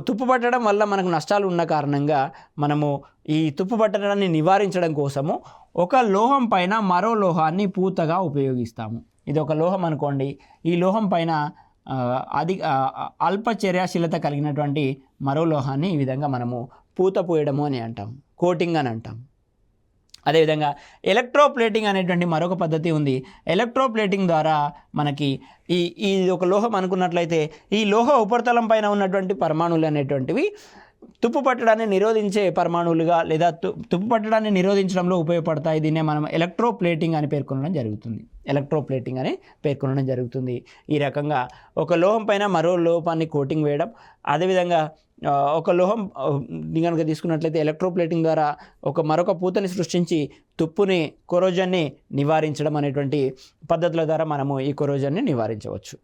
తుప్పు పట్టడం వల్ల మనకు నష్టాలు ఉన్న కారణంగా మనము ఈ తుప్పు పట్టడాన్ని నివారించడం కోసము ఒక లోహం పైన మరో లోహాన్ని పూతగా ఉపయోగిస్తాము. ఇది ఒక లోహం అనుకోండి, ఈ లోహం పైన అల్ప చర్యాశీలత కలిగినటువంటి మరో లోహాన్ని ఈ విధంగా మనము పూత పోయడము అని అంటాం, కోటింగ్ అని అంటాం. అదేవిధంగా ఎలక్ట్రోప్లేటింగ్ అనేటువంటి మరొక పద్ధతి ఉంది. ఎలక్ట్రోప్లేటింగ్ ద్వారా మనకి ఈ ఒక లోహం అనుకున్నట్లయితే ఈ లోహ ఉపరితలం పైన ఉన్నటువంటి పరమాణువులు అనేటువంటివి తుప్పు పట్టడాన్ని నిరోధించే పరమాణువులుగా లేదా తుప్పు పట్టడాన్ని నిరోధించడంలో ఉపయోగపడతాయి. దీన్నే మనం ఎలక్ట్రోప్లేటింగ్ అని పేర్కొనడం జరుగుతుంది. ఈ రకంగా ఒక లోహం పైన మరో లోహాన్ని కోటింగ్ వేయడం, అదేవిధంగా ఒక లోహం కనుక తీసుకున్నట్లయితే ఎలక్ట్రోప్లేటింగ్ ద్వారా మరొక పూతని సృష్టించి తుప్పుని కొరోజన్ని నివారించడం అనేటువంటి పద్ధతుల ద్వారా మనము ఈ కొరోజన్ని నివారించవచ్చు.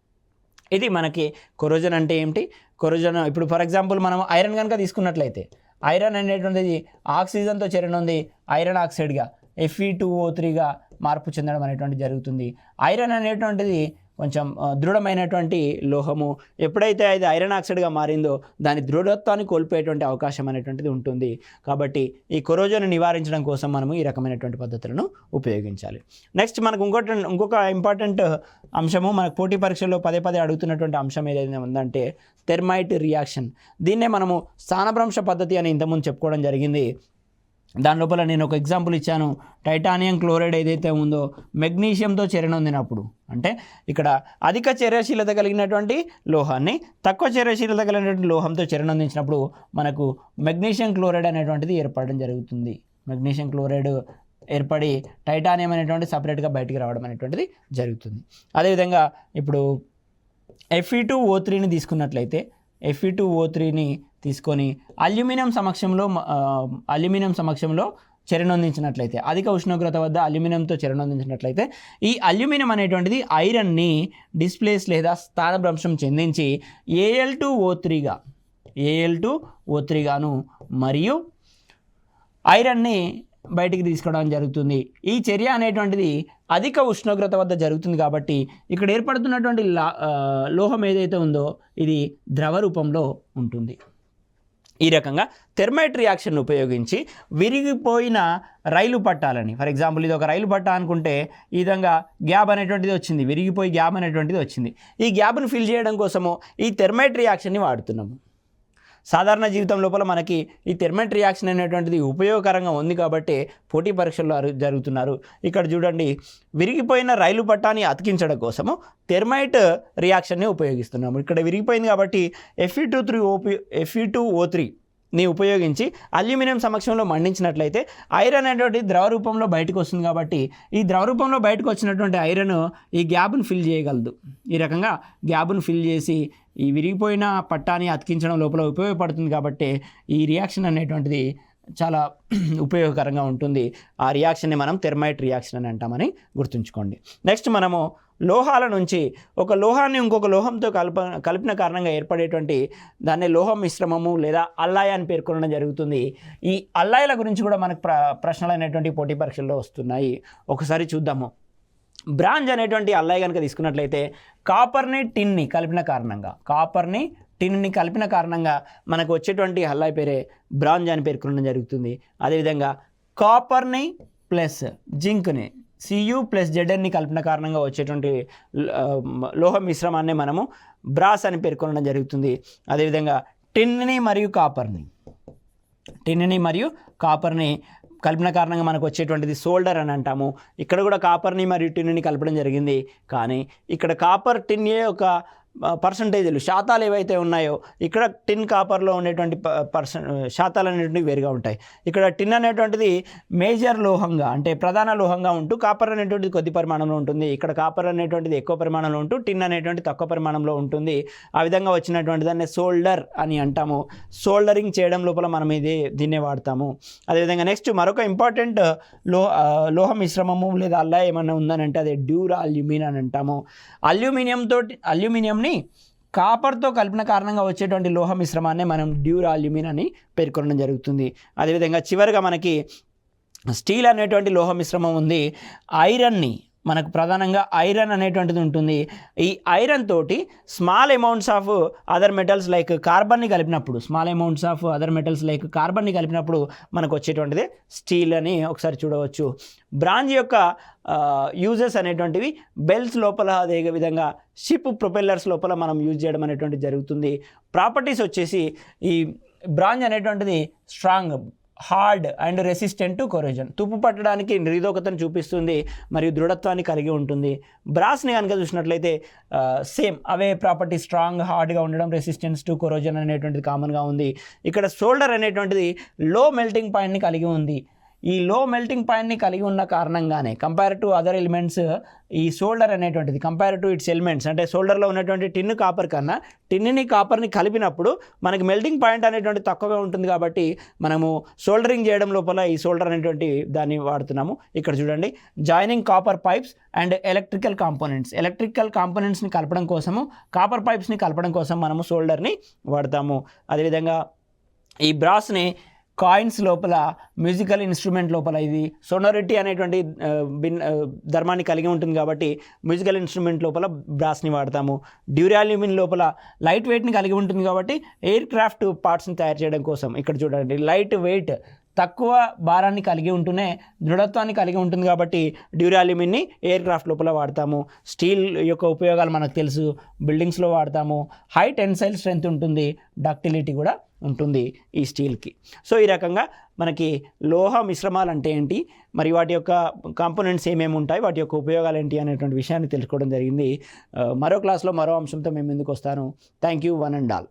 ఇది మనకి కొరోజన్ అంటే ఏమిటి, కొరోజన్ ఇప్పుడు ఫర్ ఎగ్జాంపుల్ మనం ఐరన్ కనుక తీసుకున్నట్లయితే ఐరన్ అనేటువంటిది ఆక్సిజన్తో చేరనుంది ఐరన్ ఆక్సైడ్గా Fe2O3గా మార్పు చెందడం అనేటువంటిది జరుగుతుంది. ఐరన్ అనేటువంటిది కొంచెం దృఢమైనటువంటి లోహము. ఎప్పుడైతే అది ఐరన్ ఆక్సైడ్గా మారిందో దాని దృఢత్వాన్ని కోల్పోయేటువంటి అవకాశం అనేటువంటిది ఉంటుంది. కాబట్టి ఈ కొరోజన్ నివారించడం కోసం మనము ఈ రకమైనటువంటి పద్ధతులను ఉపయోగించాలి. నెక్స్ట్ మనకు ఇంకొక ఇంపార్టెంట్ అంశము, మనకు పోటీ పరీక్షల్లో పదే అడుగుతున్నటువంటి అంశం ఏదైనా ఉందంటే థెర్మైట్ రియాక్షన్. దీన్నే మనము స్థానభ్రంశ పద్ధతి అని ఇంతకుముందు చెప్పుకోవడం జరిగింది. దాని లోపల నేను ఒక ఎగ్జాంపుల్ ఇచ్చాను. టైటానియం క్లోరైడ్ ఏదైతే ఉందో మెగ్నీషియంతో చెరనొందినప్పుడు, అంటే ఇక్కడ అధిక చర్యశీలత కలిగినటువంటి లోహాన్ని తక్కువ చర్యశీలత కలిగినటువంటి లోహంతో చెరనొందించినప్పుడు మనకు మెగ్నీషియం క్లోరైడ్ అనేటువంటిది ఏర్పడడం జరుగుతుంది. మెగ్నీషియం క్లోరైడ్ ఏర్పడి టైటానియం అనేటువంటి సపరేట్గా బయటికి రావడం అనేటువంటిది జరుగుతుంది. అదేవిధంగా ఇప్పుడు Fe2O3ని తీసుకున్నట్లయితే Fe2O3ని తీసుకొని అల్యూమినియం సమక్షంలో చెరనొందించినట్లయితే, అధిక ఉష్ణోగ్రత వద్ద అల్యూమినియంతో చెరనొందించినట్లయితే ఈ అల్యూమినియం అనేటువంటిది ఐరన్ని డిస్ప్లేస్ లేదా స్థానభ్రంశం చెందించి Al2O3గాను మరియు ఐరన్ని బయటికి తీసుకోవడం జరుగుతుంది. ఈ చర్య అనేటువంటిది అధిక ఉష్ణోగ్రత వద్ద జరుగుతుంది కాబట్టి ఇక్కడ ఏర్పడుతున్నటువంటి లోహం ఏదైతే ఉందో ఇది ద్రవ రూపంలో ఉంటుంది. ఈ రకంగా థెర్మైట్ రియాక్షన్ ఉపయోగించి విరిగిపోయిన రైలు పట్టాలని, ఫర్ ఎగ్జాంపుల్ ఇది ఒక రైలు పట్ట అనుకుంటే ఈ విధంగా గ్యాప్ అనేటువంటిది వచ్చింది, విరిగిపోయి గ్యాప్ అనేటువంటిది వచ్చింది. ఈ గ్యాప్ను ఫిల్ చేయడం కోసము ఈ థెర్మైట్ రియాక్షన్ని వాడుతున్నాము. సాధారణ జీవితం లోపల మనకి ఈ థెర్మైట్ రియాక్షన్ అనేటువంటిది ఉపయోగకరంగా ఉంది కాబట్టి పోటీ పరీక్షల్లో జరుగుతున్నారు. ఇక్కడ చూడండి, విరిగిపోయిన రైలు పట్టాన్ని అతికించడం కోసము థెర్మైట్ రియాక్షన్ని ఉపయోగిస్తున్నాము. ఇక్కడ విరిగిపోయింది కాబట్టి Fe2O3ని ఉపయోగించి అల్యూమినియం సమక్షంలో మండించినట్లయితే ఐరన్ అనేటువంటి ద్రవ రూపంలో బయటకు వస్తుంది. కాబట్టి ఈ ద్రవ రూపంలో బయటకు వచ్చినటువంటి ఐరన్ ఈ గ్యాప్ను ఫిల్ చేయగలదు. ఈ రకంగా గ్యాప్ను ఫిల్ చేసి ఈ విరిగిపోయిన పట్టాన్ని అతికించడం లోపల ఉపయోగపడుతుంది. కాబట్టి ఈ రియాక్షన్ అనేటువంటిది చాలా ఉపయోగకరంగా ఉంటుంది. ఆ రియాక్షన్ని మనం థెర్మైట్ రియాక్షన్ అని అంటామని గుర్తుంచుకోండి. నెక్స్ట్ మనము లోహాల నుంచి ఒక లోహాన్ని ఇంకొక లోహంతో కలిపిన కారణంగా ఏర్పడేటువంటి దాన్ని లోహ మిశ్రమము లేదా అల్లాయ్ అని పేర్కొనడం జరుగుతుంది. ఈ అల్లాయ్ల గురించి కూడా మనకు ప్రశ్నలు అనేటువంటి పోటీ పరీక్షల్లో వస్తున్నాయి. ఒకసారి చూద్దాము. బ్రాంజ్ అనేటువంటి అల్లాయ్ కనుక తీసుకున్నట్లయితే కాపర్ని టిన్ని కలిపిన కారణంగా మనకు వచ్చేటువంటి అల్లాయ్ పేరే బ్రాంజ్ అని పేర్కొనడం జరుగుతుంది. అదేవిధంగా కాపర్ని ప్లస్ జింక్ని Cu+Zn కలిపిన కారణంగా వచ్చేటువంటి లోహ మిశ్రమాన్ని మనము బ్రాస్ అని పేర్కొనడం జరుగుతుంది. అదేవిధంగా టిన్ని మరియు కాపర్ని కలిపిన కారణంగా మనకు వచ్చేటువంటిది సోల్డర్ అని అంటాము. ఇక్కడ కూడా కాపర్ని మరియు టిన్ని కలపడం జరిగింది. కానీ ఇక్కడ కాపర్ టిన్ ఒక పర్సంటేజీలు శాతాలు ఏవైతే ఉన్నాయో ఇక్కడ టిన్ కాపర్లో ఉండేటువంటి శాతాలు అనేటువంటివి వేరుగా ఉంటాయి. ఇక్కడ టిన్ అనేటువంటిది మేజర్ లోహంగా అంటే ప్రధాన లోహంగా ఉంటూ కాపర్ అనేటువంటిది కొద్ది పరిమాణంలో ఉంటుంది. ఇక్కడ కాపర్ అనేటువంటిది ఎక్కువ పరిమాణంలో ఉంటూ టిన్ అనేటువంటి తక్కువ పరిమాణంలో ఉంటుంది. ఆ విధంగా వచ్చినటువంటి దాన్ని సోల్డర్ అని అంటాము. సోల్డరింగ్ చేయడం లోపల మనం దీన్నే వాడతాము. అదేవిధంగా నెక్స్ట్ మరొక ఇంపార్టెంట్ లోహ మిశ్రమము లేదా అల్లా ఏమన్నా ఉందని అంటే అదే డ్యూరాల్యూమిన్ అని అంటాము. అల్యూమినియంని కాపర్తో కలిపిన కారణంగా వచ్చేటువంటి లోహ మిశ్రమాన్ని మనం డ్యూరాల్యూమిన్ అని పేర్కొనడం జరుగుతుంది. అదేవిధంగా చివరిగా మనకి స్టీల్ అనేటువంటి లోహ మిశ్రమం ఉంది. ఐరన్ని మనకు ప్రధానంగా ఐరన్ అనేటువంటిది ఉంటుంది. ఈ ఐరన్ తోటి small amounts of other metals like కార్బన్ని కలిపినప్పుడు మనకు వచ్చేటువంటిది స్టీల్ అని ఒకసారి చూడవచ్చు. బ్రాంజ్ యొక్క యూజెస్ అనేటువంటివి బెల్స్ లోపల, అదే విధంగా షిప్ ప్రొపెల్లర్స్ లోపల మనం యూజ్ చేయడం అనేటువంటిది జరుగుతుంది. ప్రాపర్టీస్ వచ్చేసి ఈ బ్రాంజ్ అనేటువంటిది strong, hard and resistant to కొరోజన్, తుప్పు పట్టడానికి నిరోధకతను చూపిస్తుంది మరియు దృఢత్వాన్ని కలిగి ఉంటుంది. బ్రాస్ని కనుక చూసినట్లయితే సేమ్ అవే ప్రాపర్టీ, స్ట్రాంగ్, హార్డ్గా ఉండడం, రెసిస్టెన్స్ టు కొరోజన్ అనేటువంటిది కామన్గా ఉంది. ఇక్కడ సోల్డర్ అనేటువంటిది లో మెల్టింగ్ పాయింట్ని కలిగి ఉంది. ఈ లో మెల్టింగ్ పాయింట్ని కలిగి ఉన్న కారణంగానే కంపేర్ టు అదర్ ఎలిమెంట్స్ ఈ సోల్డర్ అనేటువంటిది కంపేర్ టు ఇట్స్ ఎలిమెంట్స్, అంటే సోల్డర్లో ఉన్నటువంటి టిన్ కాపర్ కన్నా టిన్ని కాపర్ని కలిపినప్పుడు మనకి మెల్టింగ్ పాయింట్ అనేటువంటి తక్కువగా ఉంటుంది. కాబట్టి మనము సోల్డరింగ్ చేయడం లోపల ఈ సోల్డర్ అనేటువంటి దాన్ని వాడుతున్నాము. ఇక్కడ చూడండి, joining copper pipes and electrical కాంపోనెంట్స్ని కలపడం కోసము, కాపర్ పైప్స్ని కలపడం కోసం మనము సోల్డర్ని వాడతాము. అదేవిధంగా ఈ బ్రాస్ని కాయిన్స్ లోపల, మ్యూజికల్ ఇన్స్ట్రుమెంట్ లోపల ఇది సోనోరిటీ అనేటువంటి ధర్మాన్ని కలిగి ఉంటుంది కాబట్టి మ్యూజికల్ ఇన్స్ట్రుమెంట్ లోపల బ్రాస్ని వాడతాము. డ్యూరాల్యూమిన్ లోపల లైట్ వెయిట్ని కలిగి ఉంటుంది కాబట్టి ఎయిర్ క్రాఫ్ట్ పార్ట్స్ని తయారు చేయడం కోసం. ఇక్కడ చూడండి, లైట్ వెయిట్, తక్కువ భారాన్ని కలిగి ఉంటూనే దృఢత్వాన్ని కలిగి ఉంటుంది కాబట్టి డ్యూరాల్యూమిన్ని ఎయిర్ క్రాఫ్ట్ లోపల వాడతాము. స్టీల్ యొక్క ఉపయోగాలు మనకు తెలుసు, బిల్డింగ్స్లో వాడతాము. హై టెన్సైల్ స్ట్రెంత్ ఉంటుంది, డక్టిలిటీ కూడా ఉంటుంది ఈ స్టీల్కి. సో ఈ రకంగా మనకి లోహ మిశ్రమాలు అంటే ఏంటి, మరి వాటి యొక్క కాంపోనెంట్స్ ఏమేమి ఉంటాయి, వాటి యొక్క ఉపయోగాలు ఏంటి అనేటువంటి విషయాన్ని తెలుసుకోవడం జరిగింది. మరో క్లాస్లో మరో అంశంతో మేము ముందుకు వస్తాను. Thank you one and all.